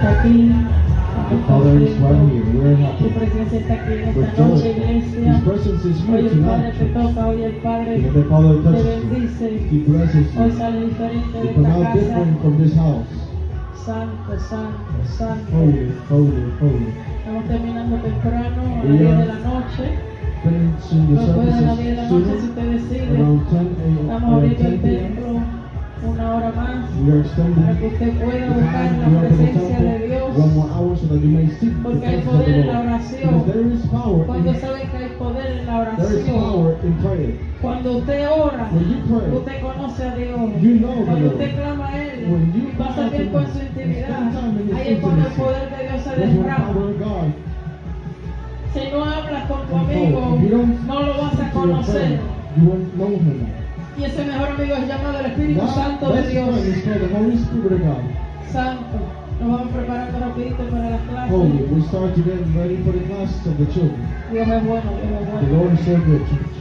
está aquí. The Father is right here. We're Tu happy. presencia está aquí en With esta noche, joy. iglesia. His presence is Hoy here el Padre tonight. te toca, hoy el Padre And the Father te touches you. bendice. He blesses Hoy you. sale diferente de You come esta out casa. different from this house. Santo, santo, santo. Holy, holy, holy. Estamos terminando temprano, a las We 10 are de la noche. Finishing the Después de las 10 de la services noche, si soon. usted decide, Around 10 a.m. vamos a abrir 10 el p.m. templo una hora más We are extending para que usted pueda the buscar time la to open the presencia de temple Dios. 1 more hour so that you may seek the Porque hay presence of poder the en la Lord. oración. Because there is power Cuando in sabe que hay poder en la there is oración, power in prayer. cuando usted ora, When you pray, usted conoce a Dios. you know the Cuando Lord. usted clama a Él, When you pasa cry to tiempo en Him, su intimidad. spend time in His Ahí es cuando el intimacy. poder de Dios se That's when the derrama. power of God. Si no hablas con tu And amigo, if you don't no lo vas a speak to your conocer. friend, you won't know Him. Y ese mejor amigo es llamado el Espíritu Santo de Best Dios. friend is called the Holy Spirit of God. Santo. Nos vamos preparando rapidito para las clases. Holy. We start to get ready for the classes of the children. Dios es bueno, Dios es The bueno. Lord is so good, church.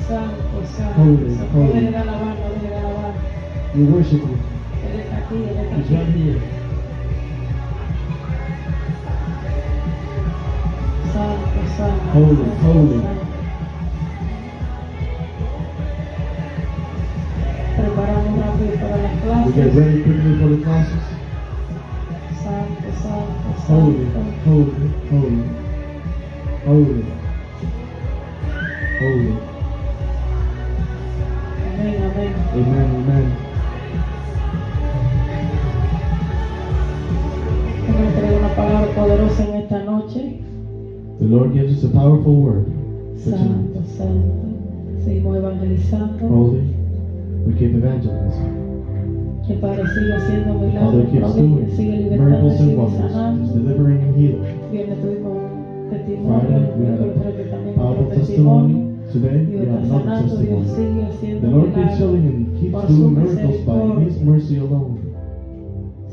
Santo, santo. Holy, Santo. holy. Deje de alabar, deje de alabar. We worship Him. Él está aquí, Él está He's right aquí. here. Santo, santo. Holy, santo, holy. santo. Preparamos rápido para las We get clases. ready quickly for the classes. Santo, santo, Holy, santo. holy, holy, holy, holy. Amén, amén. Amen, amen. Él me entrega una palabra poderosa en esta noche. The Lord gives us a powerful word for Santo, tonight. santo. Seguimos evangelizando. Holy, we keep evangelizing. Que el Padre siga haciendo Father milagros, keeps prodigios, sigue doing libertando, miracles and sigue wonders. He's sanando. delivering and healing. Viernes tuvimos un Friday, testimonio, we had miércoles creo que también a powerful otro testimonio. testimony. Today, Dios we have está another sanando, Dios testimony. sigue The haciendo Lord keeps milagros. healing and keeps Por su doing miracles by misericordia. His mercy alone.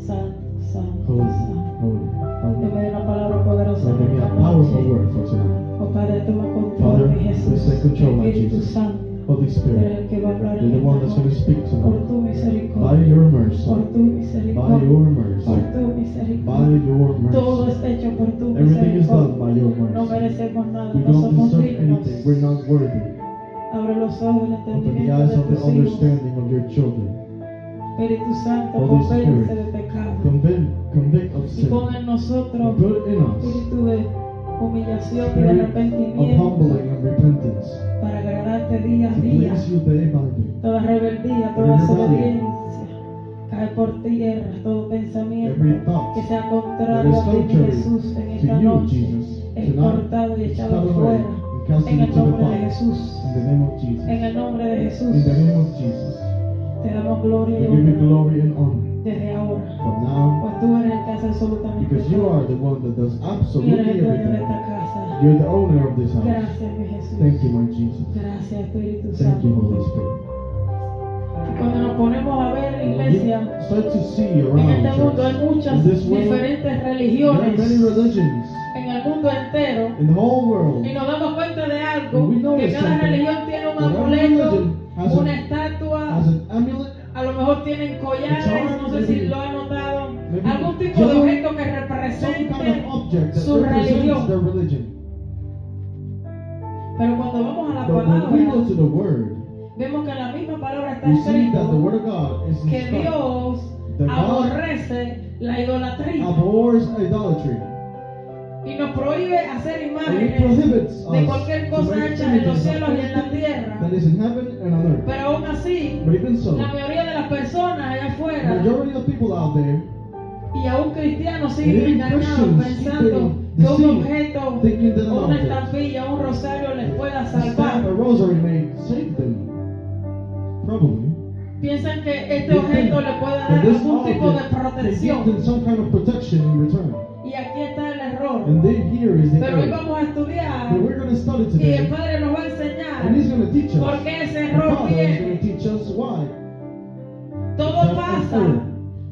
Santo, santo, Holy, santo. holy, Te holy. doy una palabra poderosa Lord, en give me a esta powerful noche. word for tonight. Oh Padre, toma Father, control de Jesús. please take control, my Espíritu Jesus. Santo, Holy eres Spirit, el que va a hablar you're the en one esta that's going to noche. speak Por tonight. tu By misericordia. your mercy, Por tu by misericordia. your Por mercy, tu by misericordia. your Todo mercy. es hecho por tu Everything is done misericordia. by your No mercy. merecemos nada, We no don't somos deserve dignos. anything. We're not worthy. Abre los ojos del Open the entendimiento eyes de of the tus hijos. understanding of your children. Espíritu Santo, Holy convence Spirit, de pecado. Convict of Y sin. pon en nosotros And put in us espíritu de humillación y de spirit of arrepentimiento humbling and repentance. para agradarte día a To día. please you day by day. Toda rebeldía, toda desobediencia cae por tierra, todo pensamiento Every thought que sea that contrario is a ti, contrary Jesús, en to esta you, noche Jesus, es tonight cortado y is echado cut away fuera. and cast En el into the nombre de fire. Jesús, In the name of Jesus. en el nombre de In Jesús, the name of Jesus. te damos gloria We y give you honra glory and honor desde ahora. from now, Pues tú eres el que hace absolutamente because you todo. are the one that does Tú eres absolutely el dueño de everything. esta casa. You're the owner of this house. Gracias, mi Jesús. Thank you, my Jesus. Gracias, Espíritu Thank Santo. you, Holy Spirit. Y cuando nos ponemos a ver la iglesia, You start to see en around este mundo hay church, muchas in this world, diferentes there are many religiones religions en el mundo entero. in the whole world. Y nos damos cuenta de algo, And we que notice cada something. religión tiene un That every amuleto, religion has una a- estatua, As an amulet, a lo mejor tienen collares, no sé si lo han notado, maybe algún tipo de jewelry, objeto que some kind represente of object that su represents religión. their religion. Pero cuando vamos a la But when we go palabra, to the Word, vemos que en la misma palabra está we see that the Word escrito of God is que instructed. Dios That God aborrece la idolatría abhors idolatry. y nos prohíbe hacer And He imágenes prohibits de us cualquier to cosa make hecha en los images of cielos y en la anything tierra. that is in heaven and on earth. Pero aún así, But even so, la mayoría de las personas allá the afuera majority of people out there, y aún cristianos and siguen even engañados Christians, pensando keep que un deceived, objeto, thinking that an una object, estampilla, un rosario les pueda a staff, a salvar. rosary may save them. Probably. Piensan que este They objeto think le puede that dar this algún tipo de object can give protección. them some kind of protection in return. Y aquí está el error. And here is the Pero hoy error. vamos a estudiar But we're going to study y el today, Padre nos va a enseñar and He's going to teach por us. qué ese The error Father is going to viene. teach us why. Todo That pasa error.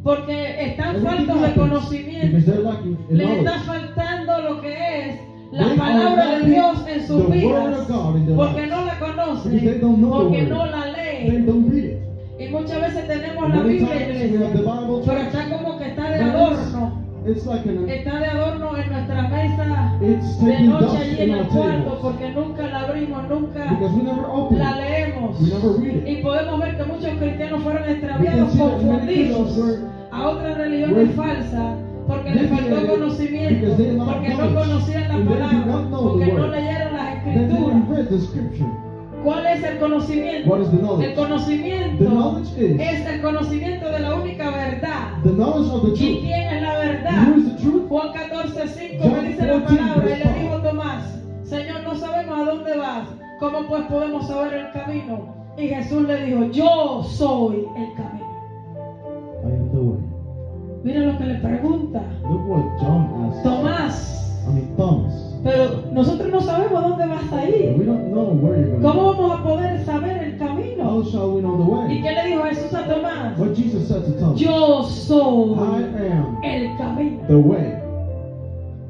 porque están Everything faltos de happens because conocimiento. they're lacking in Les está knowledge. faltando lo que es la They palabra are de lacking Dios en the sus word vidas. of God in their Porque lives. no la Because they conocen, don't know the porque word. no la They leen. don't read it. Y muchas veces tenemos And la many Biblia, times we have the iglesia, Bible pero church. está como que está de But adorno. It's like Está de adorno en nuestra mesa it's de taking noche dust allí in en our el cuarto tables. porque nunca la abrimos, nunca Because we never open la it. leemos. We never read it. Y podemos ver que muchos cristianos fueron We can extraviados, see that many confundidos Christians were a otras religiones were falsas porque les faltó deviated conocimiento, because they lacked porque no knowledge, conocían la and they did palabra, not know porque the no word. leyeron las They escrituras. didn't read the scripture. ¿Cuál es el conocimiento? What is the knowledge? El conocimiento The knowledge is es el conocimiento de la única verdad. the knowledge of the ¿Y truth. quién es la And verdad? who is the truth? Juan 14:5 John me dice la 14, palabra y verse le 5. dijo Tomás, Señor, no sabemos a dónde vas, ¿cómo pues podemos saber el camino? Y Jesús le dijo, yo soy el camino. I am the way. Mira lo que le pregunta Look what John asked. Tomás, Thomas. pero nosotros no sabemos dónde vas a ir. We don't know where you're going. ¿Cómo vamos a poder saber el camino? How shall we know the ¿Y way? qué le dijo Jesús a Tomás? What Jesus said to Thomas. Yo soy I am el camino the way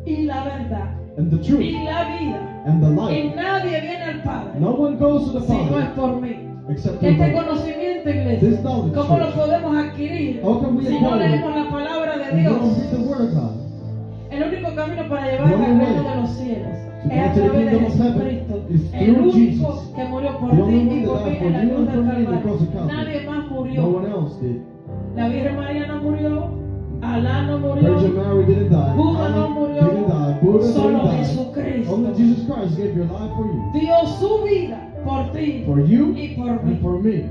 y la verdad and the truth y la vida. and the Y life. nadie viene al Padre No one goes to the si no es Father por mí. except through Este me. conocimiento, iglesia, This knowledge, ¿cómo lo church. podemos adquirir How can we si no acquire it? leemos la palabra de And we don't Dios? read the word of God. El único camino para llevar The al only reino way de los cielos to es a go to the través de kingdom of heaven Jesucristo, is el through único Jesus. que murió por The ti only y one por that mí died en la for you cruz and for del me in the Calvario. cross of Calvary. Nadie más No murió. one else did. La Virgen María no murió, Alá no Virgin murió, Mary didn't die. Buda no Allah murió, didn't die. Buddha solo didn't die. Jesucristo Only Jesus Christ gave your life for you. dio su vida por ti For you y por mí. and for me.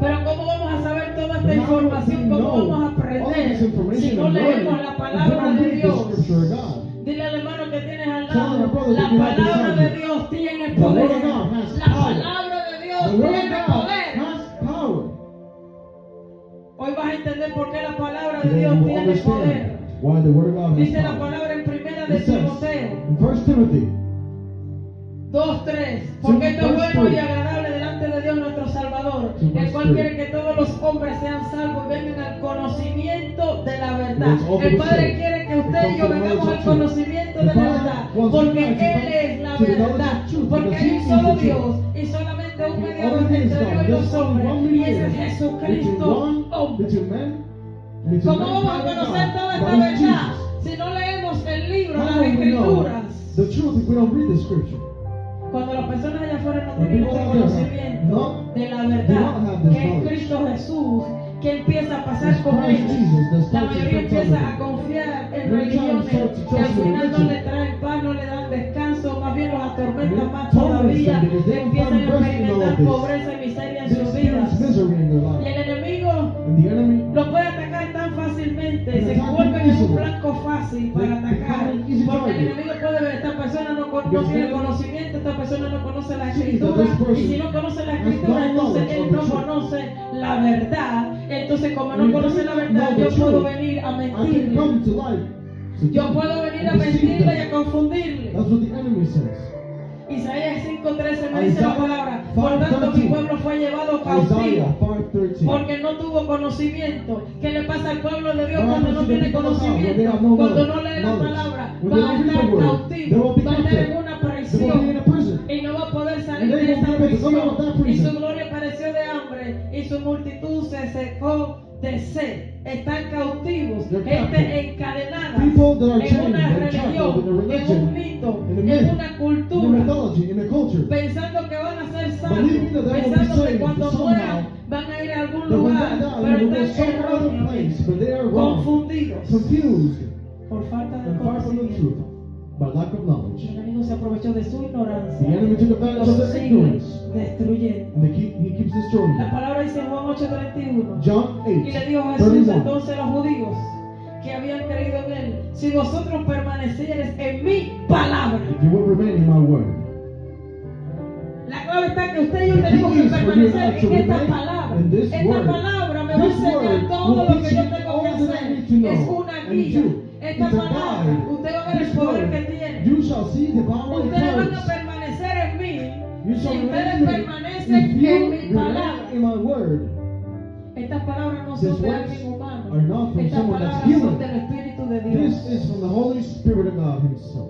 Pero ¿cómo vamos a saber toda esta But how información? do we ¿Cómo vamos a know all this aprender information si no and learning leemos la if we palabra don't de read the Dios? scripture of God? Dile al hermano que tienes al Tell lado, your brother la that you have palabra beside de you. Dios tiene The word poder. of God has La power. palabra de Dios The word of tiene God poder. has power. Hoy vas a entender por qué la palabra de Today Dios you will tiene poder. understand why the word of God has Dice la power. palabra en primera de It says Timoteo in 1 Timothy 2:3, porque esto es Verse bueno y 3. agradable delante de Dios nuestro Salvador, Sí, el verse cual 3. quiere que todos los hombres sean salvos y vengan al conocimiento de la verdad. Yes, all El the Padre same. quiere que It usted y comes yo to the vengamos knowledge al of truth. conocimiento The de la Father verdad, wants porque you to come Él es la to the knowledge verdad, of truth, porque because hay He un is solo the truth. Dios y solamente un The mediador only entre is Dios God. y los There's only hombres, one y ese es mediator Jesucristo, hombre. between men, between ¿Cómo man vamos a and conocer God. toda That esta is verdad Jesus. si no leemos el libro, How las will we know escrituras? the truth if we don't read the scripture? Cuando las personas allá afuera no When tienen people este out there conocimiento not- de la do verdad, not have this que es knowledge. Cristo Jesús, que empieza a pasar It's con Christ ellos, Jesus that la starts to mayoría spend time empieza with a them. confiar en Many times religiones start to que al trust in final no religion. le traen paz, no le dan descanso, más bien los atormentan And más it torments todavía, them because they don't empiezan a find rest in all experimentar of this. pobreza y miseria en They sus experience vidas. misery in their Y life. el enemigo And the enemy, lo puede atacar tan fácilmente, And se attack vuelven them en un easily. blanco fácil para They atacar, become an easy porque el target. enemigo puede ver, esta persona no Because tiene they- conocimiento, esta persona no conoce la See that escritura, this person y si no conoce la has escritura, no entonces knowledge él of no the truth. conoce la verdad, entonces como no And if conoce they la don't verdad, know the yo puedo truth, venir a I can mentirle, come to life. to yo them puedo venir a and deceive mentirle y a them. confundirle. That's what the enemy says. Isaías 5:13 me dice la Isaiah palabra, por tanto mi 5:13. pueblo fue llevado cautivo, Isaiah 5:13. porque no tuvo conocimiento. ¿Qué le pasa al pueblo de Dios What cuando happens no to the tiene people of God when they conocimiento? have no Cuando no knowledge? lee la palabra, When va they a don't read estar the word, they cautivo, will be va a estar en captive. una They will be prisión in a prison. y no va a poder salir And they de won't esa be able to come out of prisión. that Y su prison. gloria pereció de hambre y su multitud se secó de sed. Están cautivos, They're gente captive. encadenada People that are en chained, una they're trapped religión, in a en religion, un mito, in a en myth, una in a cultura, mythology, in a culture. pensando que van a ser salvos, Believing that they will be pensando que saved cuando somehow, mueran van a ir a algún That when lugar, they die, pero they will go están some other erróneos, place, but they are wrong, confundidos confused, por falta de and far from the conocimiento. truth, by lack of El knowledge. enemigo se aprovechó de su The ignorancia enemy took y advantage of los their sigue ignorance, destruyendo. and he keeps destroying La them. palabra dice en Juan 8:31. John Y le 8, dijo Jesús 31. entonces a los judíos que habían creído en él: si vosotros permaneciereis en mi palabra. If you will remain in my word. La clave está que usted y yo The tenemos key que is for you permanecer not to en esta remain palabra. in this Esta word. palabra me va a This enseñar word todo will lo que teach yo you tengo all que that I hacer. need to know Es una and guía. do. Esta It's a palabra, guide. usted va a ver el This poder word, que tiene. you shall see the power it Ustedes van a carries. permanecer en mí. You Si shall ustedes remain in me. permanecen If you en mi remain palabra. in my word. Estas palabras no These son de words alguien humano. are not from Estas someone that's palabras son human. del Espíritu de This Dios. is from the Holy Spirit of God Himself.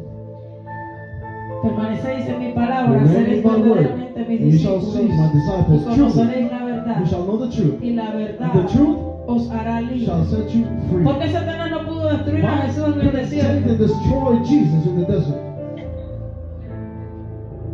Permanecéis en mi palabra, Remain seréis in my word, verdaderamente mis and you shall discípulos see my y disciples truly, conoceréis la verdad verdad You shall know the truth. y la And verdad the truth os hará libre. shall set you free. ¿Por qué Satanás no pudo destruir a Why Jesús en el couldn't desierto? Satan destroy Jesus in the desert?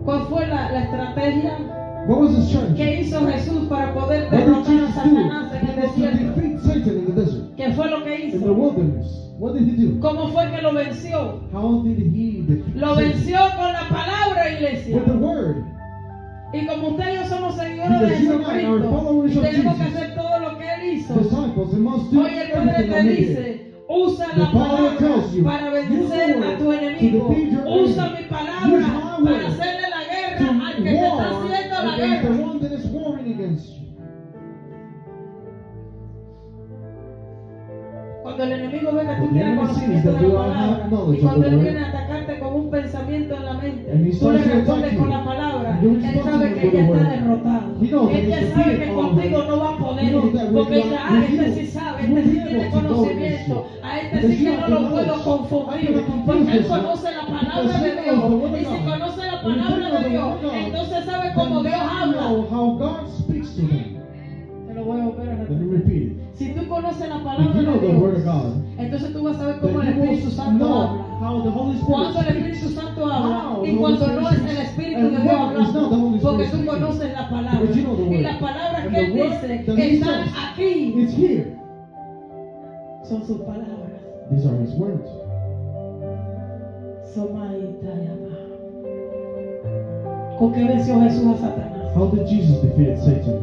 ¿Cuál fue la estrategia What was his strategy? que hizo Jesús para poder What did derrotar a Jesus Satanás do? en el He was to desierto? defeat Satan in the desert, ¿Qué fue lo que in the hizo? wilderness. What did he do? ¿Cómo fue que lo venció? How did he defeat Lo Satan? venció con la palabra, iglesia. With the word. Y como usted y yo somos seguidores de Because you and I are Jesucristo followers y of tenemos que Jesus. hacer todo lo que Él hizo, Disciples, they must do hoy el Padre everything te that he did. dice, usa The la Father palabra tells you, para use vencer the word a tu to enemigo. defeat your Usa enemy. mi Use palabra my word para hacerle la guerra to al que te está war haciendo la against the guerra. one that is warring against you. Cuando el enemigo ve que tú When the tienes enemy conocimiento sees that de you la have palabra knowledge y of cuando the él word, viene a atacarte con un pensamiento en la mente, and he tú le starts to respondes attack con you, la palabra, and you él respond sabe to que him with ya the está word. derrotado. He knows that Él ya he's sabe defeated que already. contigo no va a poder, He knows that with porque dice, you, este you sí sabe, will este sí be tiene able to go conocimiento, against you. a este Because sí you que have no lo the puedo knowledge. confundir, I cannot confuse porque él this one. conoce la palabra Because he de knows Dios, the word of y si God. conoce la When you palabra know de the Dios, word of God, entonces sabe then cómo Dios you habla. know how God speaks to him. Te lo voy a volver a Let me repetir. repeat it. Si tú conoces la If palabra you know de the word of Dios, God, entonces tú vas a saber cómo then el you Espíritu will Santo know habla. how the Holy Spirit Cuando el speaks. Espíritu Santo habla How y the cuando Holy no Spirit es el speaks. Espíritu And de Dios when it's not the hablando, Holy porque Spirit tú speaking. conoces la palabra Because you know the y word. las palabras And que Él the word dice that he están says, aquí, it's here. son sus palabras. These are his words. ¿Con qué venció Jesús a Satanás? How did Jesus defeat Satan?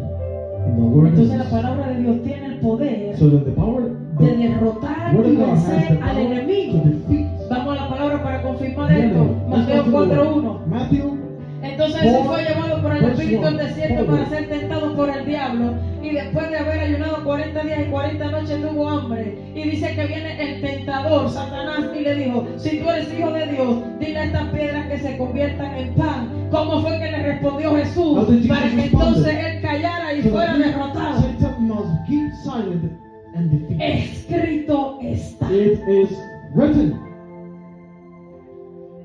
In the word Entonces la of palabra de Dios tiene el poder So that the power, de the derrotar word y of God has the vencer al power to enemigo. defeat. Vamos a la palabra para confirmar the esto. enemy. Let's Mateo go to the word. 4:1. Matthew. Entonces Jesús fue llevado por el Verse Espíritu al 1. desierto para ser tentado por el diablo. Y después de haber ayunado 40 días y 40 noches tuvo hambre. Y dice que viene el tentador, Satanás, y le dijo, si tú eres hijo de Dios, dile a estas piedras que se conviertan en pan. ¿Cómo fue que le respondió How Jesús? did Jesus Para que respond? entonces él callara y So fuera that derrotado. Satan must keep silent and defeat. Escrito está. It is written.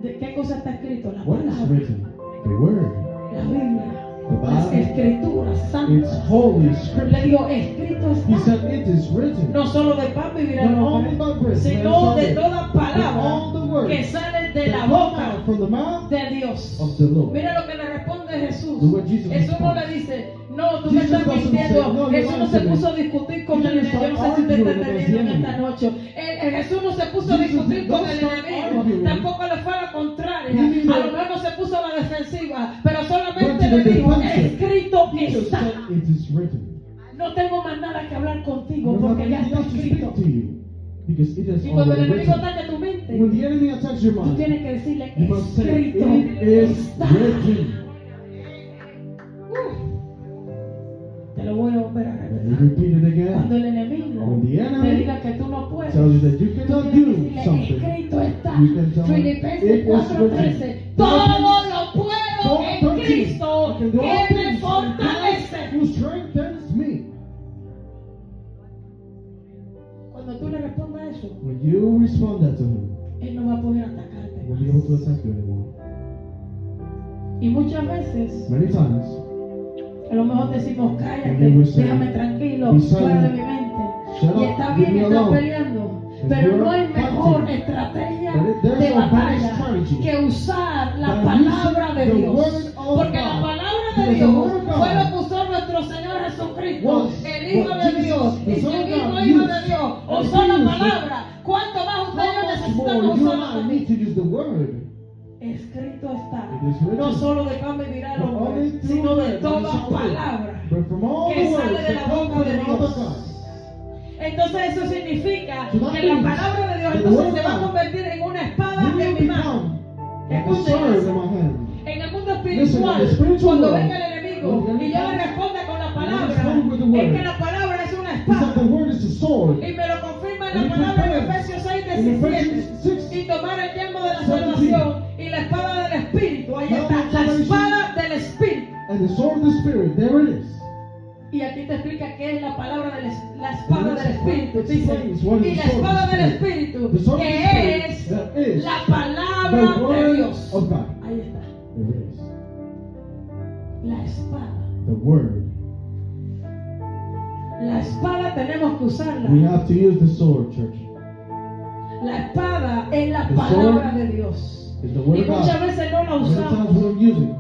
¿De qué cosa está escrito? La What is palabra, written? The word. la Biblia, The las Bible. escrituras It's santas. holy Le scripture. digo, escrito He está. said it is written. No solo de pan vivirá el Not only by hombre, bread, sino de toda but all palabra the words que sale de that la come boca out from the mouth de Dios. of the Lord. Mira lo que le responde Jesús. Look what Jesus Jesús no responds. le dice, no, tú me Jesus estás doesn't mintiendo. say, no, you're Jesús no lying se to me. puso a discutir con He el didn't enemigo. Yo no start sé si usted está arguing against entendiendo the en esta enemy. noche. Jesús no se puso a Jesus discutir did con not el start enemigo. arguing. Tampoco le fue a la contraria. He didn't A lo mejor no se puso a la defensiva, pero went solamente to le the dijo, defensive. escrito He just está. said it is written. No tengo más nada que hablar contigo You don't porque have ya anything está else to escrito. speak to you because it is Y cuando el already enemigo written. ataque tu mente, When the enemy attacks your tú mind, tienes que decirle, you must say escrito it is está. written. Te lo voy a volver a Let me repetir. repeat it again. Cuando el enemigo When the te enemy diga que tú no puedes, tells you that you tú cannot tienes que do decirle, something, escrito está. you can tell him, Filipenses it is 4:13. written. Todo lo puedo Go en 13. Cristo You can do all que me things in fortalece. Christ who strengthens me. Cuando tú le respondas eso, When you respond that to him, él no va a poder atacarte he won't be able to más. attack you anymore. Y muchas veces, Many times, a lo mejor decimos, cállate, And they will say, déjame tranquilo, "Be fuera de silent. mi mente. Shut Y up, está leave bien me estar alone." peleando, If pero you're no hay mejor fighting, estrategia there's de no better batalla strategy que usar la than palabra using de the Dios. word of Porque la God. palabra de Because the Dios word of God fue lo que usó nuestro Señor Jesucristo, was el Hijo what de Jesus, Dios, the y si Son el of mismo God, Hijo used. de Dios And usó he la used it. palabra, ¿cuánto más usted y yo How much necesitamos more you usarla and I también? need to use the word. Escrito está, It is written. no solo de pan vivirá el Not hombre, only through sino de bread, toda but shall live. palabra But from all que the sale words de la that come boca from de the mouth of Dios. God. Entonces eso significa So that que la means palabra de Dios that the entonces word se of va a God convertir en una espada will en mi mano. become like a Escuchen sword eso. in my hand. En el mundo Listen, in espiritual, the spiritual cuando world, venga el enemigo when the enemy y yo le comes, responda con la I palabra, respond with the es word. que la palabra es una He said the espada. word is a sword. Y me lo confirma en And la he palabra en confirms Efesios 6, in 17. Ephesians 6, Y tomar el yelmo de la 17. salvación y la espada del Espíritu. Ahí Helmet está, of la salvation. espada del Espíritu. and the sword of the Spirit. There it is. Y aquí te explica qué es la palabra la espada And del Espíritu. it Dice, explains what is y the la sword of the espada del Spirit. Espíritu, The sword of the que Spirit, es that is la the palabra de word Dios. of God. Ahí está, There it is. la espada. The word La espada tenemos que usarla. We have to use the sword, church. La espada es la The palabra sword de Dios. It's the word Y of muchas God. veces no la Many times usamos we don't use it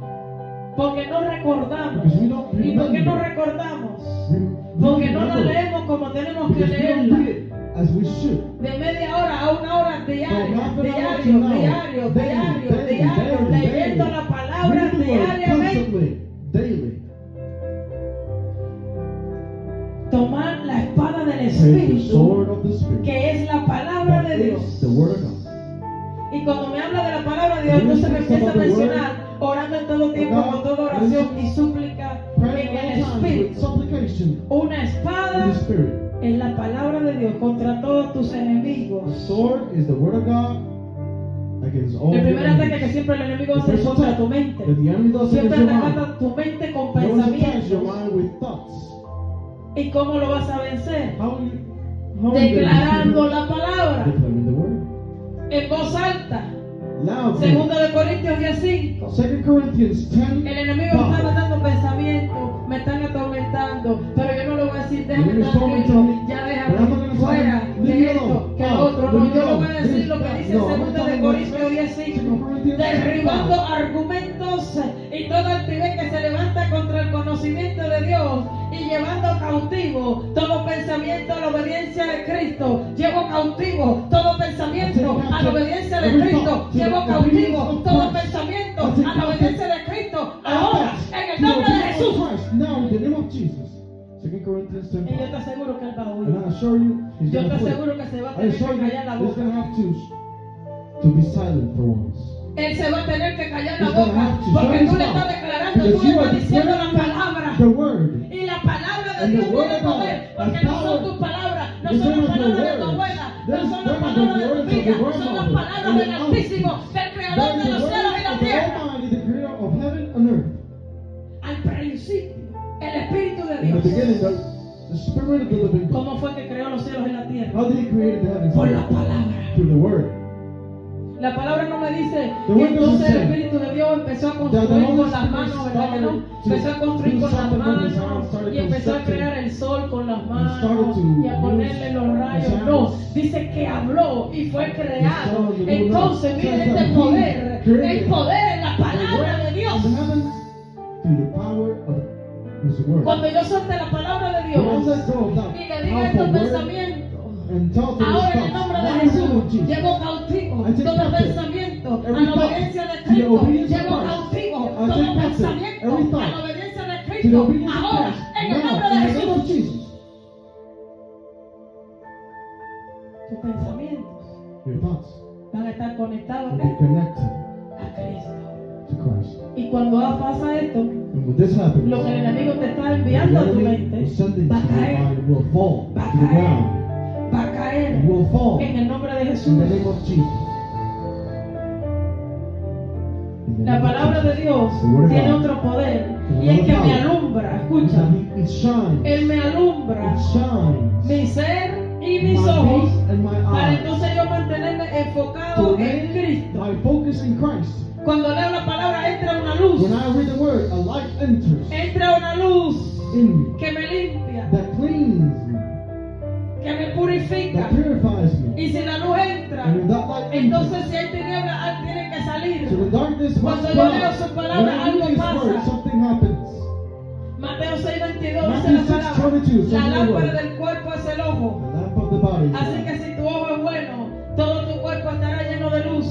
porque no recordamos. because we don't ¿Y por qué no remember. recordamos? We Porque no la remember leemos como tenemos que because we don't leerla. read it as we should. De media hora a una hora diaria, From half an hour to diario, an hour, diario, daily, diario, daily, diario, daily, leyendo daily. la palabra Read the word diariamente. constantly, daily. Tomar la espada del Take the Espíritu, sword of the Spirit. que es la palabra That de is Dios. the word of God. Y cuando me habla de la palabra de Dios, entonces me empieza a mencionar, orando en todo tiempo, con toda oración y súplica Praying en el all times with Espíritu. supplication Una in espada the Spirit. es la palabra de Dios contra todos tus The enemigos. sword is the word of God against all El the primer ataque que enemies. siempre el enemigo The hace es first contra attack tu mente. that the enemy does Siempre against your mind. atacando tu mente con He always attacks your pensamientos. mind with thoughts. ¿Y cómo lo vas a vencer? How are you Declarando la palabra declaring the word? en voz alta. Loud. Segunda de Corintios 10:5. 2 Corinthians 10. El enemigo me está mandando pensamientos, me están atormentando, pero yo no le voy a decir, déjame The enemy is tranquilo, tormenting me, ya but I'm not déjame gonna tell fuera him, leave me de esto, alone. que No, otro. leave No, me yo le voy a alone. decir lo que dice No, I'm Segunda not de telling Corintios you. 10:5, 2 Corinthians 10:5. derribando argumentos y toda altivez que se levanta contra el conocimiento de Dios y llevando cautivo todo pensamiento a la obediencia de Cristo. Llevo cautivo todo pensamiento a la obediencia de Cristo. Llevo cautivo todo pensamiento a la obediencia de Cristo. Ahora, en el nombre de Jesús. Now, in the name of Jesus. 2 Corinthians Y yo 10. te aseguro que él va a And oír. I assure you, he's Yo te going to aseguro que se va a I tener assure que you, callar la he's boca. going to have to be silent for once. Él se va a tener que callar la He's gonna boca have to porque shut tú his le estás mouth. declarando, tú Because le you estás are diciendo la declaring palabra. the word. Y la palabra de And Dios the word tiene of God poder, porque has no son power. tus palabras, no These son are las not palabras de your tu words. abuela, no These son are las not palabras the de tu words of vida, the son las grandmother palabras and del the Altísimo, auntie. del Creador That de is los the cielos y word la of the tierra. Almighty, the creator of heaven and earth. Al principio, el Espíritu de In the beginning, Dios. the Spirit of the living God. ¿Cómo fue que creó los cielos y la tierra? How did he create the heavens? Por la palabra. Through the word. La palabra no me dice The que word doesn't entonces el say Espíritu de Dios empezó a that the construir Holy con las Spirit manos, ¿verdad que no? started to Empezó a construir do con las something with his manos hands, started y empezó a constructing, crear el sol con las started manos to y a ponerle los use rayos. his No, hands. dice que habló y fue creado. sun, the moon, Entonces, the miren sun, este the poder, heat, created el poder en la The palabra word de Dios. of the heavens through the power of his word. Cuando yo suelte la palabra de When I Dios let go of that y le diga estos powerful word pensamientos, and tell to ahora en el these nombre de thoughts, now in the name Jesús, of Jesus, llevo cautivo I take todo captive pensamiento a every la thought obediencia de to the Cristo. obedience of Llevo Christ. cautivo I todo take captive pensamiento every a thought la obediencia de to the Cristo. obedience of Ahora, Christ. en el Now, nombre de in the name of Jesús, Jesus, tus pensamientos your thoughts van a estar conectados will be connected a Cristo. to Christ. Y cuando pasa esto, And when this happens, lo que el enemigo te está the enviando a tu enemy mente is sending to va a your caer, mind will fall va a to the caer, ground. va a caer It will fall en el nombre de in Jesús. the name of Jesus. In the La name of palabra de Jesus. Dios The word of tiene God. otro poder The y es word que of me God. alumbra. Is Escucha, that it shines. Él me alumbra It shines. mi ser y mis My ojos feet and my para eyes. entonces yo mantenerme To enfocado en remain Cristo. my focus in Christ. Cuando leo la palabra entra una luz, When I read the word, a light enters entra una luz in me que me limpia, that cleans me, que me purifica. that purifies me. Y si la luz entra, And when that light entonces enters, si hay tinieblas, tiene que salir. so the darkness must Cuando go yo leo out. su When palabra, I read algo His pasa. word, something happens. Mateo 6:22 dice Matthew la palabra: 6:22 la says the lámpara word. del cuerpo es el ojo. The lamp of the body. is Así light. que si tu ojo es bueno, todo tu cuerpo estará lleno de luz.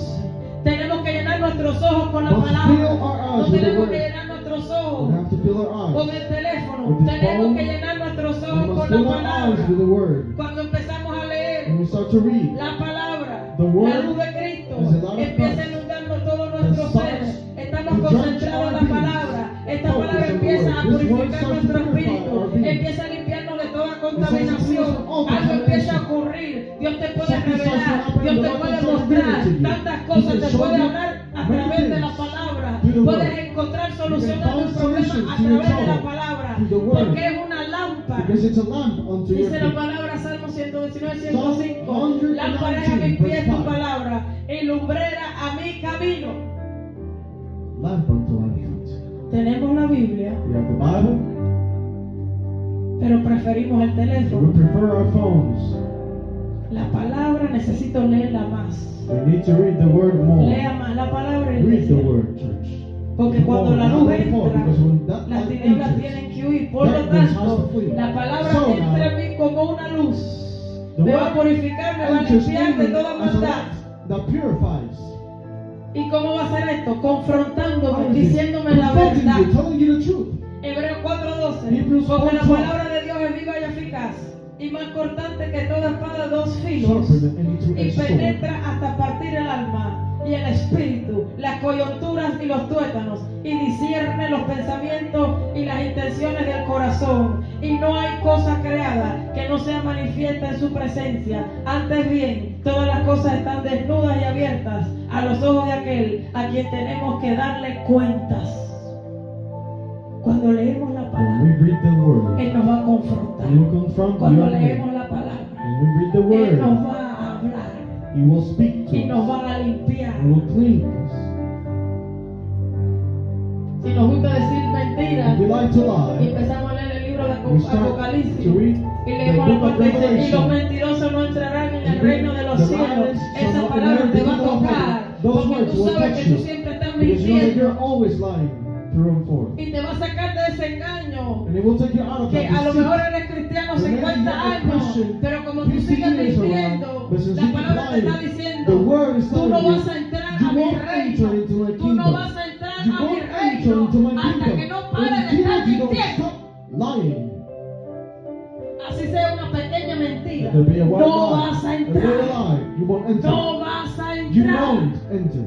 Tenemos que llenar nuestros ojos con la Must fill palabra. our eyes No with the tenemos word. que llenar nuestros We ojos have to fill our con eyes. el teléfono. With the Tenemos phone. que llenar nuestros We ojos must con fill la our eyes with the palabra. word. Cuando empezamos a leer When we start to read, la palabra, The word la luz de Cristo is the light of empieza a Christ. inundarnos todo nuestro The ser. stars Estamos to concentrados en la drench our palabra. Esta Focus palabra on the empieza a word. This word purificar starts to nuestro purify espíritu. our being. Empieza a limpiarnos de toda starts to contaminación. cleanse us from all Algo empieza a contamination. ocurrir. Dios te puede Something starts to revelar. happen, Dios the te Lord puede starts to mostrar reveal to you. tantas He cosas. can Te show puede you hablar a many través de la things palabra. through the Puedes word. encontrar You soluciones can a find tus problemas solutions a to your través de la trouble palabra. through the word. Porque es una lámpara. Because it's a lamp unto your Dice la feet. palabra Salmo 119, Psalm 105. 119, Lámpara es a mis pies tu verse 5. palabra y lumbrera a mi camino. Lamp unto our feet. Tenemos la Biblia We have the Bible. pero preferimos el We teléfono. prefer our phones. La palabra necesito leerla más. We need to read the word more. Lea más la palabra y Read the iglesia. word, church. Porque cuando la More, luz not more, entra, because when that las light tinieblas enters, tienen que huir. Por lo darkness has tanto, to flee. la palabra So entra now, en mí como una luz. the Me va a word purificar, me va a enters limpiar in de me toda as a maldad. light that purifies. ¿Y cómo va a ser esto? Confrontándome, How is it? diciéndome la Confronting verdad. you, telling you the truth. Hebreos 4:12. Hebrews Porque la 4:12. palabra de Dios es viva y eficaz y más cortante que toda espada de dos filos Sharper than any y two-edged sword. penetra hasta partir el alma y el espíritu, las coyunturas y los tuétanos, y discierne los pensamientos y las intenciones del corazón. Y no hay cosa creada que no sea manifiesta en su presencia. Antes bien, todas las cosas están desnudas y abiertas a los ojos de aquel a quien tenemos que darle cuentas. Cuando leemos la When palabra, we read the word, Él nos va a confrontar. He will confront Cuando your leemos name. la palabra, When we read the Él nos word, va a hablar He will speak to y nos us. va a limpiar. He will clean us. Si nos gusta decir mentiras If we like to y lie, empezamos a leer el libro de we start Apocalipsis to read y the leemos la book of parte que dice, y los Revelation. mentirosos no entrarán en el reino de los The cielos. liars shall Esa not palabra enter te the va a kingdom of tocar heaven. Those porque words tú will sabes touch que tú you. siempre estás Because you know that mintiendo you're always lying through and forth. y te va a sacar de ese engaño. And it will take you out of Que that a lo deceit. mejor eres cristiano But maybe 50 you're a años, Christian pero como tú 50 sigues years mintiendo, around, but since la you palabra te está keep lying, diciendo, the word is tú no telling you, vas a entrar you a mi won't enter reino, into my tú no kingdom. vas a entrar You a mi won't enter reino into my hasta que kingdom no pares de estar until you don't mintiendo. stop lying. Así sea una pequeña mentira, If there be a white no lie, vas a a little entrar, lie, you won't enter. no vas a You entrar. won't enter.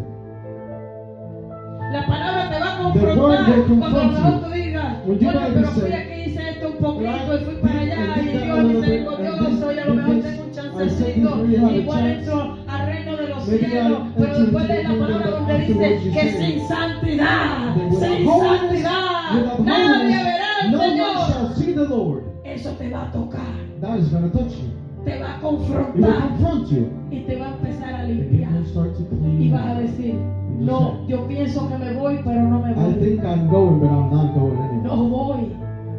La palabra te va a The word confrontar will cuando a lo confront mejor you. tú digas, When you bueno, might pero be fui saying, aquí, hice esto un poquito y fui right, para allá and y did that Dios a es little bit, misericordioso and y a lo did mejor this, tengo un I said chancecito, this, you have a igual chance. entro al reino de los Maybe I cielos, pero enter después into de the la palabra kingdom donde afterwards dice you que say, sin santidad, that without sin holiness, santidad, without nadie holiness, verá al no one Señor. shall see the Lord. Eso te va a tocar, That is going to touch you. te va a It will confrontar confront you. y te va a empezar a And it limpiar. will start to clean Y you. vas a decir, no, yo pienso que me voy, pero no me I voy. think I'm going, but I'm not going anywhere. No voy,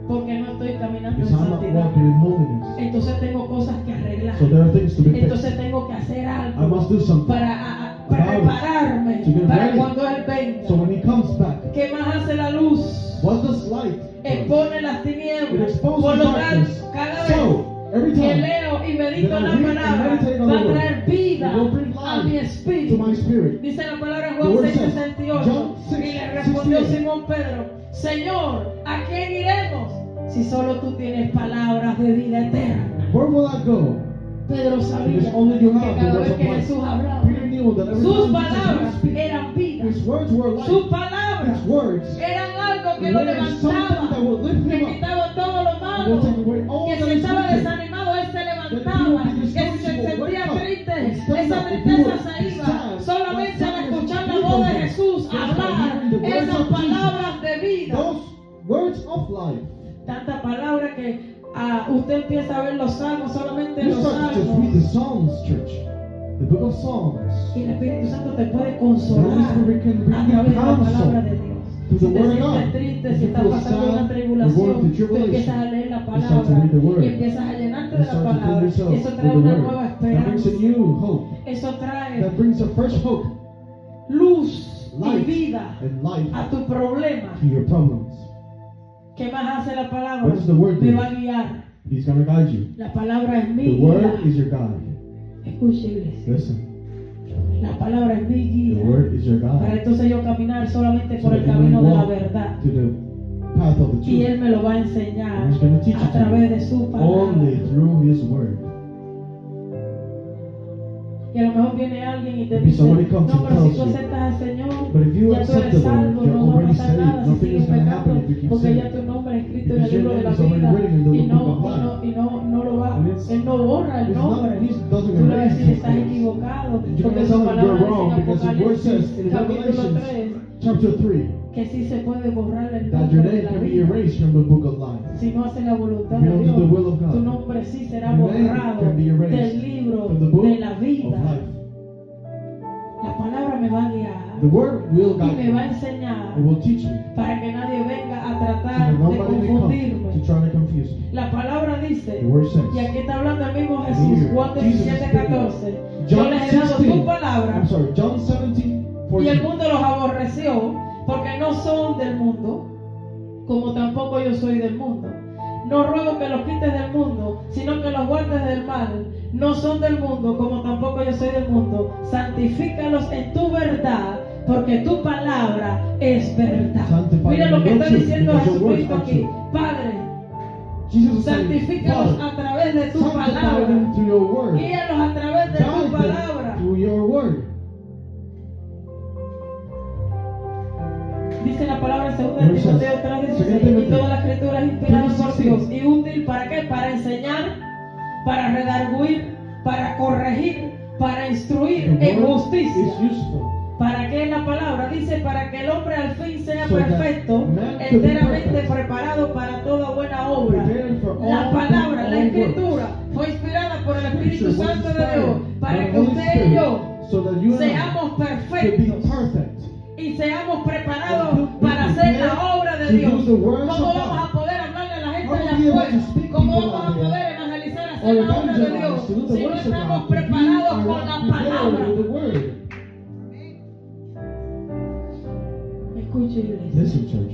porque no estoy caminando en Because I'm not santidad. walking in holiness. Entonces tengo cosas que arreglar. So there are things to be fixed. Entonces tengo que hacer I algo must do something. para About it. prepararme To get para ready. cuando Él venga. So when he comes back, ¿Qué más hace la luz? what does light do? Expone las It tinieblas. exposes Por lo darkness. tanto, cada vez So, every que time leo y medito that en I la read and palabra, meditate on va a the word, traer vida it will bring a mi life espíritu. to my spirit. Dice la palabra en The Juan word 6:68. says, John Y le respondió 6:68. Simón Pedro, Señor, ¿a quién iremos? Si solo tú tienes palabras de vida eterna. Where will I go? Pedro sabía Because only you que have the cada words vez of que life. Jesús hablaba, Peter knew that every sus time palabras Jesus would speak, eran vida. his words were life. Sus palabras His words eran algo que lo were something levantaba, that would lift que him up. quitaba todo lo And malo, will take away all que that si is estaba wicked. desanimado, él se That he levantaba, will be que si se discouraged, he will sentía wake up triste, and stand esa up, and he tristeza will se iba stand. solamente al That escuchar la sadness voz de will Jesús just by hablar hearing the words esas of Jesus. palabras de vida. Those words of life. Tanta palabra que usted empieza a ver los salmos, solamente You los start to just read the salmos. Psalms, church. The book of Psalms. Y el Espíritu Santo te puede The Holy consolar Spirit can bring a you través de la counsel palabra de Dios. to Si the te Word of sientes God. triste, If si you estás feel pasando una sad, you're going tribulación, through tú tribulation. empiezas a leer la You start to palabra read the Word. y empiezas a llenarte You de la start to fill palabra. yourself Eso with trae the una Word. nueva That brings a esperanza. new hope. Eso trae That brings a fresh hope luz y Light. vida and life a tu problema. to your problems. ¿Qué más hace la palabra? What does the Word Me do? va a guiar. He's going to guide you. La palabra es mi The guía. Word is your guide. Escuche, iglesia. Listen. La palabra es mi The guía. Word is your Para guide. entonces yo caminar solamente So por el that you camino may de la walk verdad. to the path of the Y truth. Él me lo va a enseñar And He's going to teach a it to través you. de su palabra. Only through His Word. Y a lo mejor viene alguien y te Maybe dice, somebody comes no, and pero si tells tú you, aceptas al Señor, but if you ya tú accept eres the Lord, salvo, you're no va a already pasar saved. nada si Nothing sigues is going to pecando, happen if you keep porque ya sinning. tu nombre es escrito en Because el your libro de name la is already vida written in the y book of life. no lo va, And it's- Él no borra el It's not, nombre. He doesn't Tú le vas a erase decir, His estás name. equivocado, You're porque going to su tell him palabra you're dice wrong en because His Word says Apocalipsis in capítulo 3 Revelation chapter 3 que sí se puede borrar el that your nombre de name la can be vida. erased from the book of life. Si no haces la voluntad If you de don't do the will Dios, of God, tu nombre sí será your name borrado can be erased del libro from the book de la of vida. life. La palabra me va a guiar The word will y guide me va a me. enseñar It will teach me. para que nadie venga a So tratar that de nobody may come confundirme. to try to confuse me. La palabra dice, The word says. y aquí está hablando el mismo Jesús, Here, Juan Jesus 17, is speaking. 14. Yo John les he dado tu 16. palabra I'm sorry, John 17, y el 14. mundo los aborreció porque no son del mundo, como tampoco yo soy del mundo. No ruego que los quites del mundo, sino que los guardes del mal. No son del mundo, como tampoco yo soy del mundo. Santifícalos en tu verdad, porque tu palabra es verdad. Sanctify Mira them lo que in está your truth, diciendo because your words Jesucristo are aquí. true. Padre, Jesus is saying, santifícalos Father, a través de tu sanctify palabra. them through your word. Guíalos a través de tu Guide palabra. them through your word. Dice la palabra en 2 Timoteo 3:16, y toda la escritura es inspirada por Dios y útil ¿para qué? Para enseñar, para redarguir, para corregir, para instruir The en word justicia. is useful. ¿Para qué la palabra? Dice para que el hombre al fin sea So that perfecto, man can be enteramente perfect. preparado para toda buena obra. Prepared for La all palabra, la all escritura works. fue inspirada por el Espíritu Scripture was Santo de Dios inspired para by que the Holy usted y Spirit, yo so that you and seamos I could be perfectos perfect. y seamos preparados para hacer la obra de to Dios. do the works ¿Cómo of vamos God? a poder hablarle a la gente How allá will we be able afuera? to speak ¿Cómo people vamos a out there? poder evangelizar, Or hacer la obra de evangelize Dios to do the si no works of estamos God? If we preparados are con not la prepared palabra? with the word. Escuche, iglesia. Listen, church.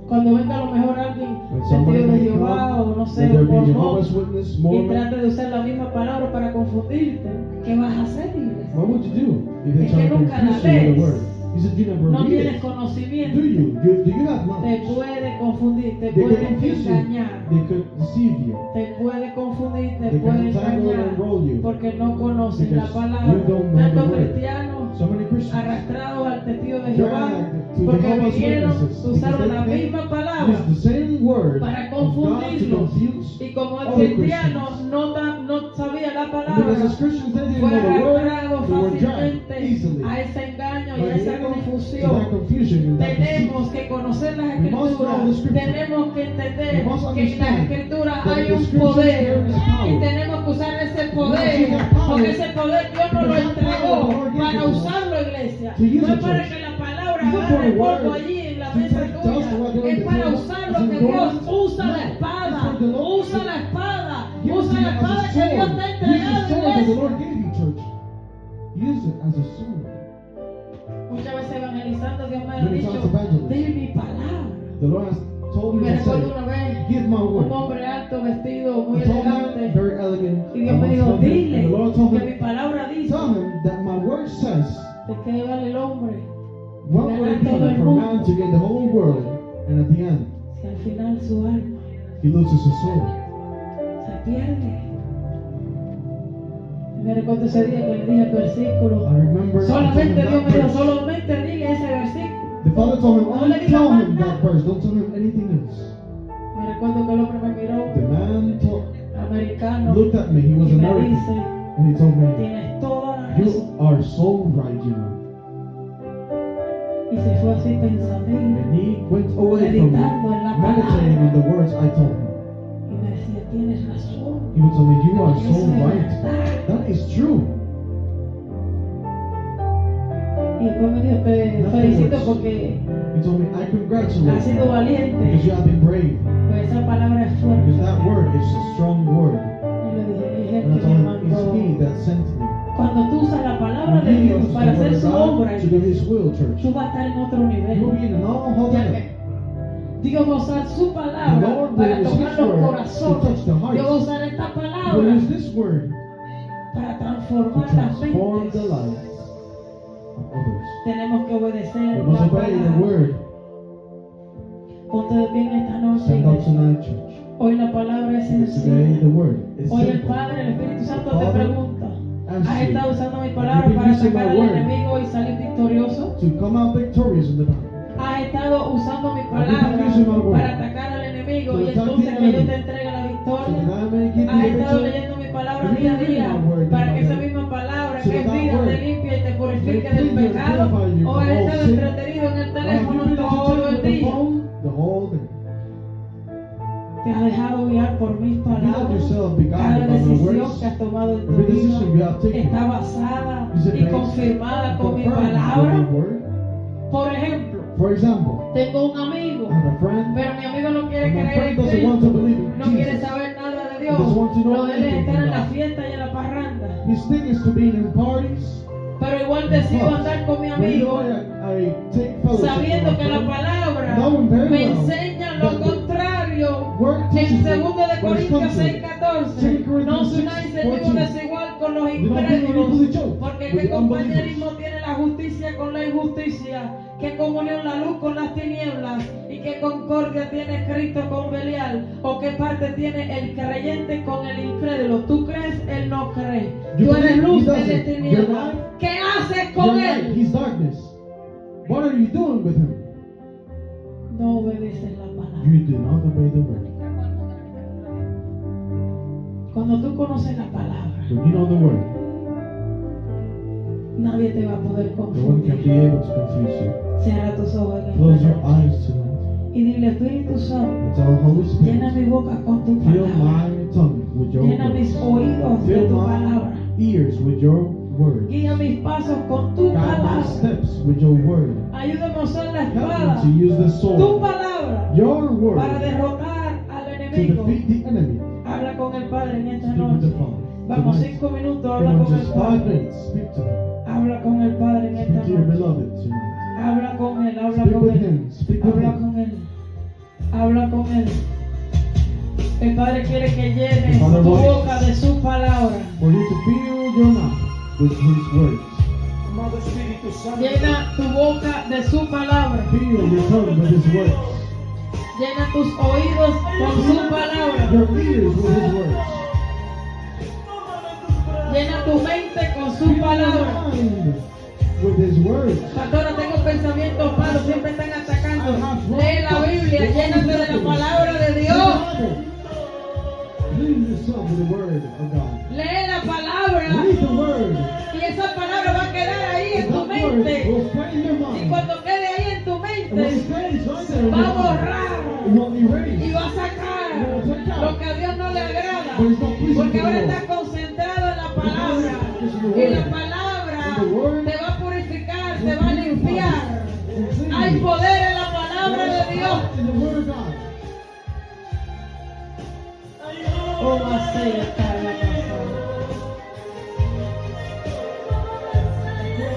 Cuando venga a lo mejor alguien When somebody testigo de may Jehová come, o no sé, let there un be mormón, Jehovah's Witness, y Mormon. trate de usar la misma palabra para confundirte, ¿qué vas a hacer, iglesia? What would you do if they Es try que to nunca la confuse you with lees. the word? You said you never No read tienes it. conocimiento. Do you? Do you have Te knowledge? puede confundir, te They could puede confuse you. engañar. They could deceive you. Te puede confundir, te They puede can entangle engañar, and roll you. porque no conocen la Because palabra. you don't know Tantos the word. cristianos So many Christians arrastrados al testigo de Jehová, dragged to porque Jehovah's vinieron, Witnesses usaron because la they misma palabra use the same word para of God to confundirlos. confuse. Y como el other cristiano Christians. no sabía la And palabra, because as Christians they didn't fue know the word, arrastrado they were dragged fácilmente easily a ese engaño y by a the esa evil to that confusión. confusion and that deceit. Tenemos que conocer las We must know the escrituras, scripture. tenemos que entender We must que en las understand escrituras that hay in the un scriptures poder there is power. y tenemos que usar ese must poder, use that power, porque ese poder Dios nos lo because that power the entregó Lord gave para to us usarlo, iglesia. to use No es it, para church. que la palabra It's not agarre for the polvo word allí en la to mesa take dust tuya, right there on es the para table. usar It's lo in que the Dios Lord. usa la No. espada, It's for the Lord. usa la espada, Give it usa to la you espada as que a Dios sword. te ha Use the entregado, sword that the iglesia. Lord gave you, church. Use it as a sword. Muchas veces evangelizando Dios me ha Many dicho, times evangelizing. di mi palabra. The Lord has told Y me me to say, recuerdo una vez give my un word. hombre alto, vestido, muy A tall man, elegante, very elegant, y Dios me dijo, splendid, dile and the Lord told que mi him, palabra dice, tell him that my word says, ¿de qué vale el hombre what would it be todo el for mundo man to gain the whole world, and at the end, si al final su alma he loses his soul? se pierde? Y me recuerdo ese día que le dije el versículo, I remember I told him solamente Dios that me dijo, verse. solamente dile ese versículo. The Father told him, No le only digas tell más him that nada. verse, don't tell him anything else. Me recuerdo que el hombre me miró, The man americano, looked at me, he was y me American, dice, and he told me, tienes toda la razón. you are so right, you know. Y se fue así pensativo. And he went away from me, Meditando en la meditating on the words I told him. Y me decía, tienes razón. He would tell me, you are Eso so es right. verdad. That is true. Y después me dijo, te felicito porque He told me, I has congratulate sido you valiente. because you have been brave. Pues esa palabra es Because fuerte. that word is a strong word. Y le dije, es And I el que told me him, it's mandó. me that sent me. Cuando tú usas la palabra de When you Dios use para the hacer word su of obra, God to do His will, church, tú vas a estar en otro you will nivel. be in an all Ya level. que Dios va a usar su The palabra Lord para will use tocar His los word to corazones. touch the hearts. Dios va a usar esta He will palabra use this word para to transformar las transform the mentes. lives of others. Tenemos que obedecer We must la obey the palabra. word. Ponte de pie en esta noche. Stand up tonight, church. Hoy la palabra es Because today sencilla. the word is Hoy el simple. Padre, el Espíritu Santo te Father, pregunta, Ask ¿has you estado usando mi Have palabra you been para using atacar my al word? enemigo y salir victorioso? to come out victorious in the battle. ¿Has estado usando mi Have you been palabra using my word para atacar al enemigo to y attack entonces the que yo enemy? te entregue la So victoria? that I may give ¿Has you the estado victory? leyendo mi palabra Have you día a been reading día my word para day que by esa day? misma palabra So que es that vida word te limpie y te purifique may del clean you and pecado? purify you ¿O from has all estado sin? entretenido en el Or have you teléfono been todo el entertained with the día? phone the whole day? Te has dejado guiar por mis Have you let palabras. yourself be guided Cada by my decisión words? que has tomado en tu Every decision you vida have taken está basada is it y based confirmada con mi confirmed with palabra. your word? Por ejemplo, For example, tengo un amigo, I have a friend, pero mi amigo no quiere and my creer friend en doesn't want to Cristo. believe in No quiere Jesus. saber nada de He Dios. doesn't want to know Lo de él es anything estar en from la God. fiesta y en la parranda. His thing is to be in parties. Pero igual decido andar con mi But you know amigo, what? I take fellowship sabiendo with que my la friend. palabra Knowing very me well enseña lo that the contrario. Word En teaches me 2 de when it Corintios comes to 6:14, no os 2 unáis en yugo 6:14. desigual con los Do not be unequally incrédulos, yoked porque with qué the compañerismo unbelievers. tiene la justicia con la injusticia, qué comunión la luz con las tinieblas, y qué concordia tiene Cristo con Belial, o qué parte tiene el creyente con el incrédulo. Tú crees, él no cree. You Tú eres believe, luz, he él es doesn't. tiniebla. You're light. ¿Qué haces You're con light, él? he's darkness. What are you doing with him? No obedeces la palabra. You do not obey the word. Cuando tú conoces la palabra, When you know the word, nadie te va a poder no one can be confundir. able to confuse you. Cierra tus ojos en Close esta your noche eyes tonight y dile: Espíritu Santo, and tell Holy llena Spirit, mi boca con tu fill palabra, my tongue with your llena mis words. oídos de Fill tu my palabra, ears with your word. guía mis pasos con tu Guide my palabra, steps with your word. ayúdame a usar la Help espada, me to use the tu sword, palabra, your word, para derrotar al to enemigo. defeat the enemy. Habla con el Padre en esta Speak with the noche. Father. Vamos, Tonight. 5 minutos, Come habla on, con el just 5 Padre. minutes. Speak to him. Habla con el Padre en esta Speak to your noche. beloved tonight. Habla con él, habla Speak con with él. him. Speak with Habla him. con él. Habla con él. El Padre quiere que llenes The Father tu wants boca de su palabra. for you to fill your mouth with his words. Amado Espíritu Santo, Llena tu boca de su palabra. Fill your tongue with his words. Llena tus oídos con su palabra. Your ears with his words. Llena tu mente con su Fill your palabra. mind with his words. Pastora, tengo pensamientos malos, siempre están atacando. Lee la Biblia, llénate de la palabra de Dios. Clean yourself with the word of God. Lee la palabra Read the word. y esa palabra va a quedar ahí en tu That word mente. will stay in your Y mind. cuando quede ahí en tu And when it mente, stays right there in va a your mind, borrar it will erase. y va a sacar lo que a Dios no le agrada. But it's not pleasing Porque to ahora the Lord. estás concentrado en la palabra. Y la palabra te va a purificar, te va a limpiar. Hay poder en la palabra de Dios. In the word of God. Oh, así está la razón.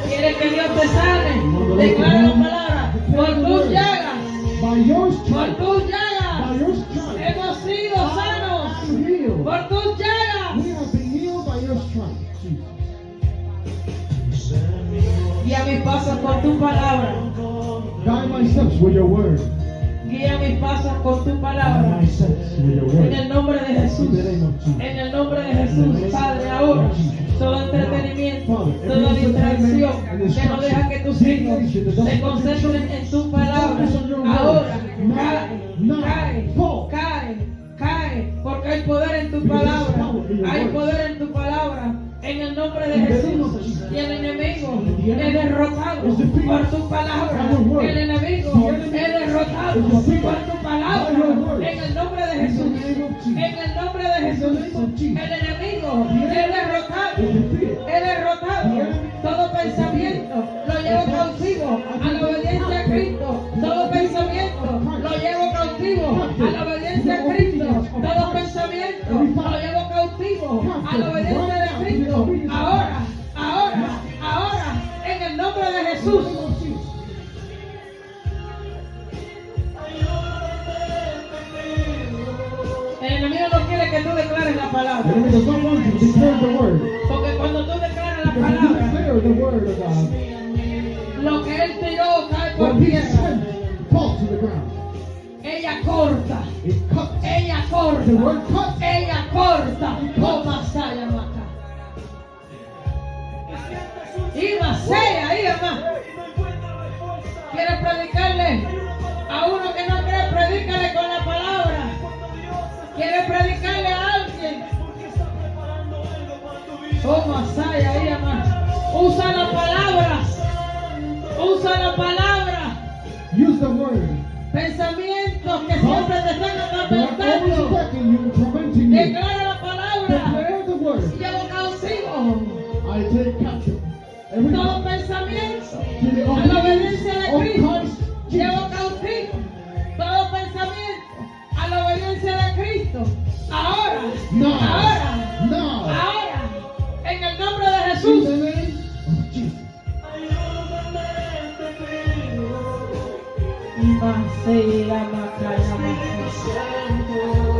¿Quieres que Dios te sane? Declara la palabra. Por tus llagas, By your por stripes, tus by llagas, your stripes, hemos sido sanos. I'm healed. Por tus We llagas. have been healed by your stripes, Jesus. Guía mis pasos con tu palabra. Guide my steps with your word. Guía mis pasos con tu Guide palabra. my steps with your En word. el nombre de Jesús. In the name of Jesus. En el nombre de Jesús, Padre, ahora todo entretenimiento, toda distracción que no deja que tus hijos se concentren en tu palabra. Ahora, cae, porque hay poder en tu palabra. Hay poder en tu palabra. En el nombre de Jesús. Y el enemigo es derrotado por tu palabra. El enemigo es derrotado por tu palabra. En el nombre de Jesús. En el nombre de Jesús. El enemigo es derrotado. Es derrotado. Todo pensamiento lo llevo cautivo a la obediencia a Cristo. Todo pensamiento lo llevo cautivo a la obediencia a Cristo. Todo pensamiento lo llevo cautivo a la obediencia de Cristo. Ahora, en el nombre de Jesús. El enemigo no quiere que tú declares la The palabra. enemy does not want you to declare the word. Porque cuando tú declaras la Because if you palabra, declare the word of God, lo que él tiró cae por what he tierra. sent falls to the ground. Ella corta. It cuts. Ella The corta. word cuts. Ella corta. Oh, Masaya Maca. Y Masaya, ahí más. ¿Quieres predicarle a uno que no cree? Predícale con la palabra. ¿Quieres predicarle a alguien? Oh, Masaya, ahí más. Usa la palabra. Usa la palabra. Use the word. Pensamientos que siempre te están They are always atormentando. attacking you, tormenting you. Declara la palabra. Declare the word. Llevo cautivo I take captive every todo thought pensamiento to the a la obediencia de obedience of Cristo. Christ Llevo Jesus. cautivo todo pensamiento a la obediencia de Cristo. Ahora, ahora, Now, ahora, en el nombre de in Jesús. the name of Jesus.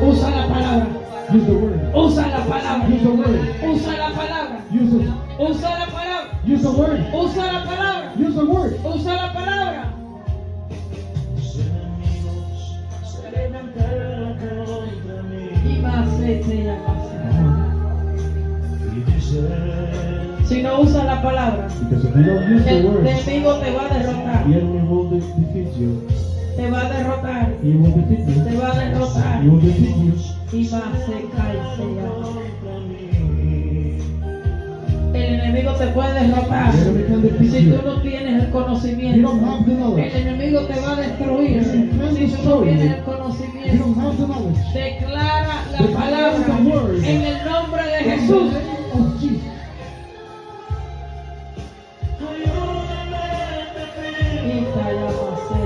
Usa la palabra. Use the word. Usa la palabra. Use the word. Usa la palabra. Use it. Usa la palabra. Use the word. Usa la palabra. Use the word. Usa la palabra. Tus enemigos se levantaron contra mí Y más y más. y dicen: Si no usas la palabra, Because if you don't use the el word, enemigo te va a derrotar. the enemy will defeat you. Te va a derrotar. He will defeat you. Te va a derrotar. He will defeat you. Y más se cae y se llama. contra mí. El enemigo te puede derrotar. The enemy can defeat Si you. tú no tienes el You conocimiento, don't have the el knowledge. enemigo te va a destruir. Si tú no tienes el You conocimiento, don't have the knowledge. declara la palabra en el nombre de In Jesús. the name of Jesus. Y calla más, se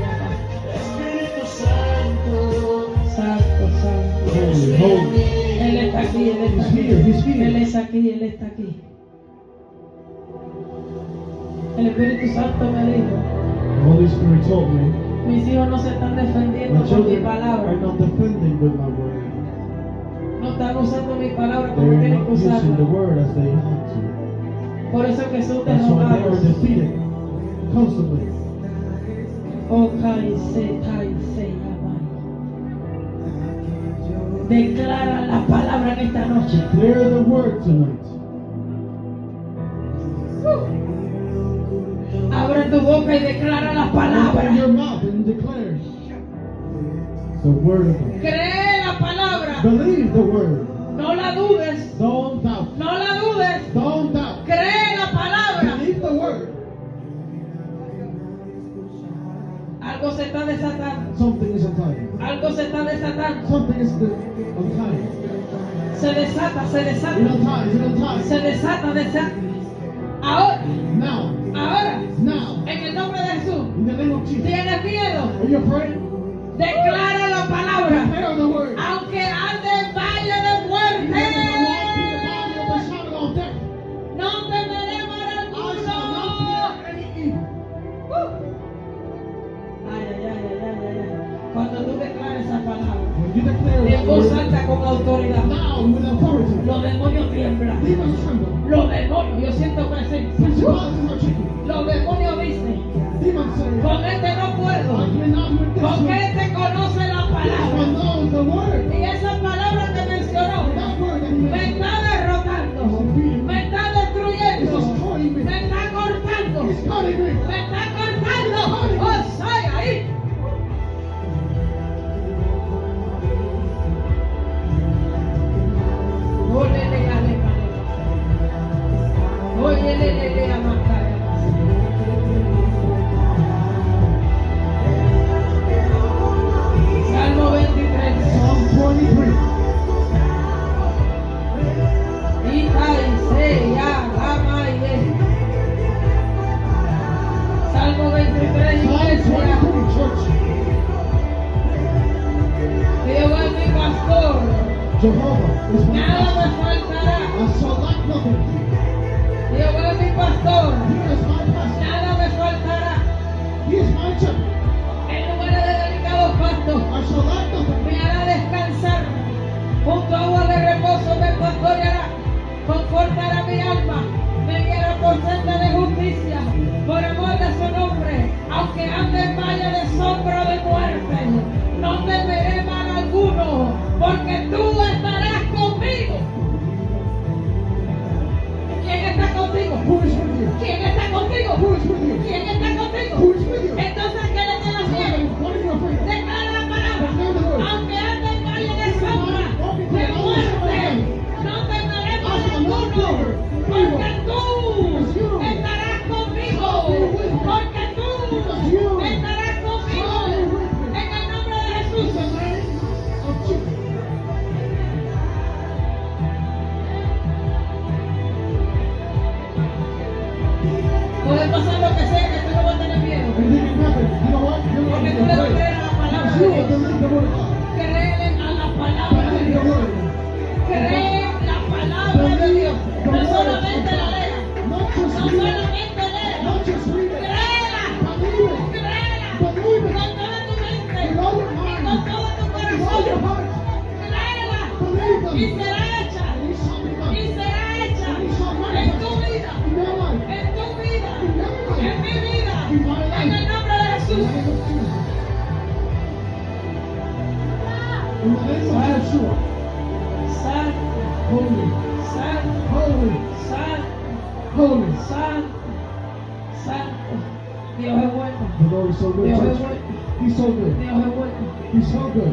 llama. Espíritu Santo, Santo, santo. Holy, holy. Él está aquí, Él está He's aquí. here. He's Él here. está aquí, Él está aquí. El Espíritu Santo me dijo, The Holy Spirit told me, mis hijos no se están defendiendo my con mi children palabra. are not defending with my word. No están usando mi palabra They como are tienen que not using the usarla. word as they have to. Por eso que son That's why they are derrotados. defeated constantly. Oh, cállese, cállese, amai. Declara la palabra en esta noche. Declare the word tonight. Abre tu boca y declara la Open palabra. your mouth and declare the word of God. Cree la palabra. Believe the word. No la dudes. Don't doubt. No la dudes. Don't doubt. Cree la palabra. Believe the word. Algo se está desatando. Something is untying. Algo se está desatando. Something is untying. Se desata, se It desata. unties. It unties. Se desata, desata. Ahora, Now. ahora, Now. en el nombre de Jesús. In the name of Jesus. ¿Tienes miedo? Are you afraid? Declara la palabra. Declare the word. Aunque ande en valle de Even muerte, if I walk through the valley of the shadow of death, no temeré mal I alguno. shall not fear any evil. Ay, ay, ay, ay, ay, ay. Cuando tú declares esa palabra, When you declare en the voz word, alta con autoridad, now with authority, los demonios tiemblan. demons tremble. Los demonios, yo siento presencia. Principalities are shaken. Los demonios dicen, Demons say, con este no I puedo, cannot with this porque one. este conoce la This one palabra. knows the word. Y esa palabra que mencionó That word that he me mentioned está derrotando, me está is destruyendo, destroying me. me está cortando, It's cutting me. me está cortando. ¡Oh, soy ahí! Salmo 23. Psalm 23. Salmo 23, Psalm iglesia. 23, church. Jehová es mi pastor, Jehovah is my nada pastor. me faltará. I shall lack nothing. Jehová es mi pastor, He is my pastor. nada me faltará. He is my shepherd. En lugares de delicados pastos I shall lack nothing. me hará descansar. Junto a agua de reposo me pastoreará. Confortará mi alma. Me guiará por senda de justicia. Por amor de su nombre. Aunque ande en valle de sombra de muerte, no temeré mal alguno, porque tú estarás conmigo. ¿Quién está contigo? Who is with you? ¿Quién está contigo? Who is with you? ¿Quién está Who contigo? is with you? Entonces, ¿qué le tienes miedo? What are you afraid of? Declara la palabra. Aunque ande en valle de sombra de muerte, no temeré mal alguno, porque tú estarás conmigo. Porque tú estarás conmigo. holy, santo, holy, santo, holy. santo, santo. Dios es bueno, The Lord is so good. Dios es church. bueno, He's so good. Dios es bueno. He's so good.